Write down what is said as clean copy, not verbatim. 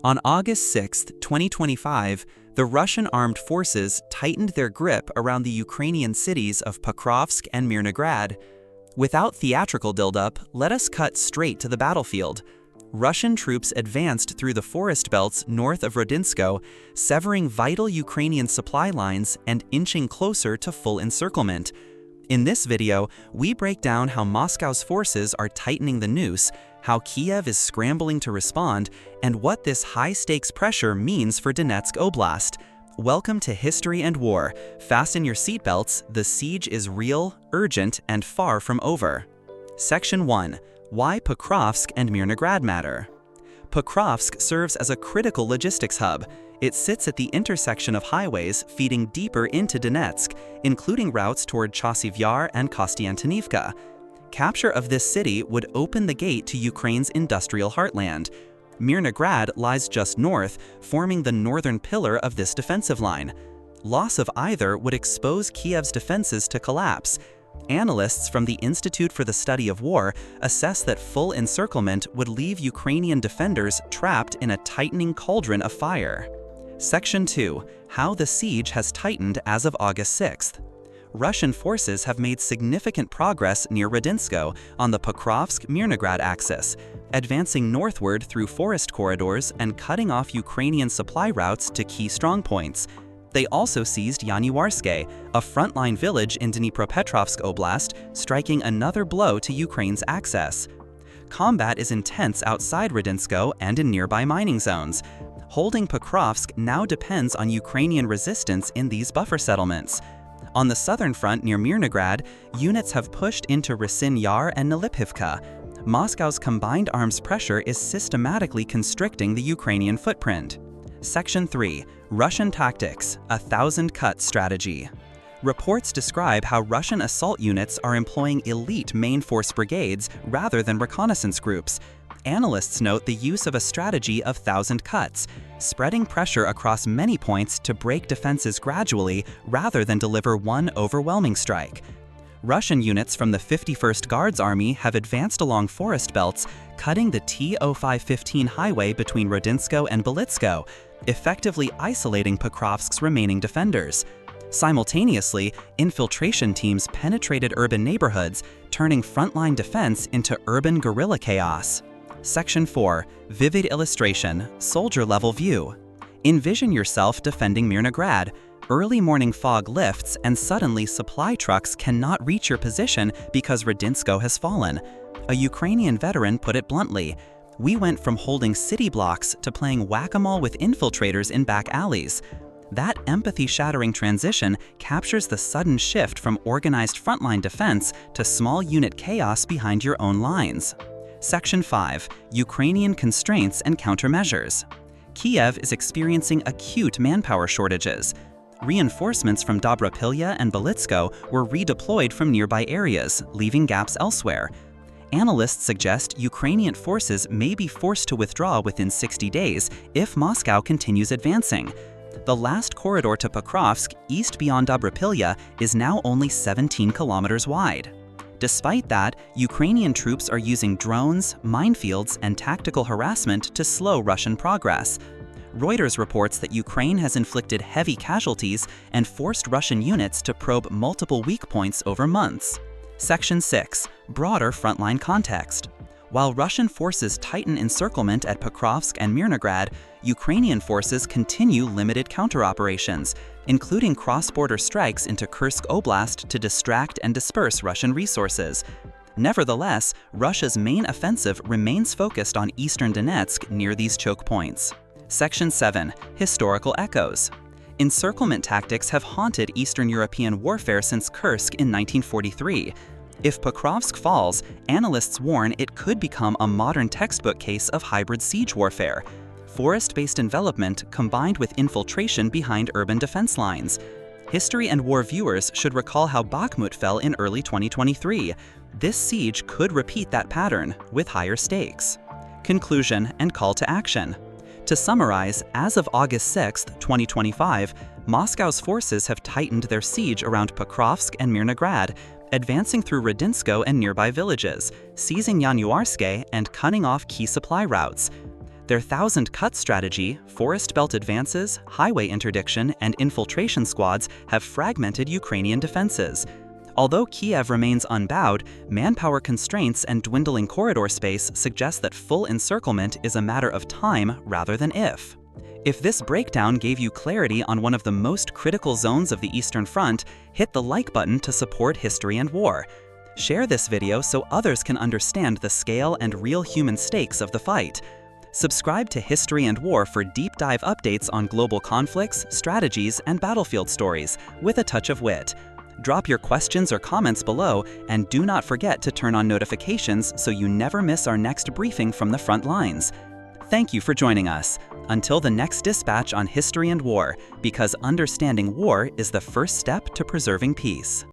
On August 6, 2025, the Russian armed forces tightened their grip around the Ukrainian cities of Pokrovsk and Mirnograd. Without theatrical buildup, let us cut straight to the battlefield. Russian troops advanced through the forest belts north of Rodinsko, severing vital Ukrainian supply lines and inching closer to full encirclement. In this video, we break down how Moscow's forces are tightening the noose, how Kiev is scrambling to respond, and what this high-stakes pressure means for Donetsk Oblast. Welcome to History and War. Fasten your seatbelts, the siege is real, urgent, and far from over. Section 1. Why Pokrovsk and Mirnograd matter. Pokrovsk serves as a critical logistics hub. It sits at the intersection of highways feeding deeper into Donetsk, including routes toward Chasiv Yar and Kostiantynivka. Capture of this city would open the gate to Ukraine's industrial heartland. Mirnograd lies just north, forming the northern pillar of this defensive line. Loss of either would expose Kiev's defenses to collapse. Analysts from the Institute for the Study of War assess that full encirclement would leave Ukrainian defenders trapped in a tightening cauldron of fire. Section 2. How the siege has tightened as of August 6th. Russian forces have made significant progress near Rodinsko on the Pokrovsk Mirnograd axis, advancing northward through forest corridors and cutting off Ukrainian supply routes to key strongpoints. They also seized Yanuarske, a frontline village in Dnipropetrovsk Oblast, striking another blow to Ukraine's access. Combat is intense outside Rodinsko and in nearby mining zones. Holding Pokrovsk now depends on Ukrainian resistance in these buffer settlements. On the southern front near Mirnograd, units have pushed into Rysyn Yar and Nalipivka. Moscow's combined arms pressure is systematically constricting the Ukrainian footprint. Section 3. Russian Tactics, a 1,000-cut strategy. Reports describe how Russian assault units are employing elite main force brigades rather than reconnaissance groups. Analysts note the use of a strategy of 1,000 cuts, spreading pressure across many points to break defenses gradually rather than deliver one overwhelming strike. Russian units from the 51st Guards Army have advanced along forest belts, cutting the T-0515 highway between Rodinsko and Belitsko, effectively isolating Pokrovsk's remaining defenders. Simultaneously, infiltration teams penetrated urban neighborhoods, turning frontline defense into urban guerrilla chaos. Section 4. Vivid illustration, soldier-level view. Envision yourself defending Mirnograd. Early morning fog lifts and suddenly supply trucks cannot reach your position because Rodinsko has fallen. A Ukrainian veteran put it bluntly, "We went from holding city blocks to playing whack-a-mole with infiltrators in back alleys." That empathy-shattering transition captures the sudden shift from organized frontline defense to small unit chaos behind your own lines. Section 5. Ukrainian constraints and countermeasures. Kiev is experiencing acute manpower shortages. Reinforcements from Dobrapilya and Belitsko were redeployed from nearby areas, leaving gaps elsewhere. Analysts suggest Ukrainian forces may be forced to withdraw within 60 days if Moscow continues advancing. The last corridor to Pokrovsk, east beyond Dobrapilya, is now only 17 kilometers wide. Despite that, Ukrainian troops are using drones, minefields, and tactical harassment to slow Russian progress. Reuters reports that Ukraine has inflicted heavy casualties and forced Russian units to probe multiple weak points over months. Section 6. Broader frontline context. While Russian forces tighten encirclement at Pokrovsk and Mirnograd, Ukrainian forces continue limited counter-operations, including cross-border strikes into Kursk Oblast to distract and disperse Russian resources. Nevertheless, Russia's main offensive remains focused on eastern Donetsk near these choke points. Section 7. Historical echoes. Encirclement tactics have haunted Eastern European warfare since Kursk in 1943. If Pokrovsk falls, analysts warn it could become a modern textbook case of hybrid siege warfare. Forest-based envelopment combined with infiltration behind urban defense lines. History and War viewers should recall how Bakhmut fell in early 2023. This siege could repeat that pattern, with higher stakes. Conclusion and call to action. To summarize, as of August 6, 2025, Moscow's forces have tightened their siege around Pokrovsk and Mirnograd, advancing through Rodinsko and nearby villages, seizing Yanuarske and cutting off key supply routes. Their thousand-cut strategy, forest belt advances, highway interdiction, and infiltration squads have fragmented Ukrainian defenses. Although Kiev remains unbowed, manpower constraints and dwindling corridor space suggest that full encirclement is a matter of time rather than if. If this breakdown gave you clarity on one of the most critical zones of the Eastern Front, hit the like button to support History and War. Share this video so others can understand the scale and real human stakes of the fight. Subscribe to History and War for deep dive updates on global conflicts, strategies, and battlefield stories, with a touch of wit. Drop your questions or comments below, and do not forget to turn on notifications so you never miss our next briefing from the front lines. Thank you for joining us. Until the next dispatch on History and War, because understanding war is the first step to preserving peace.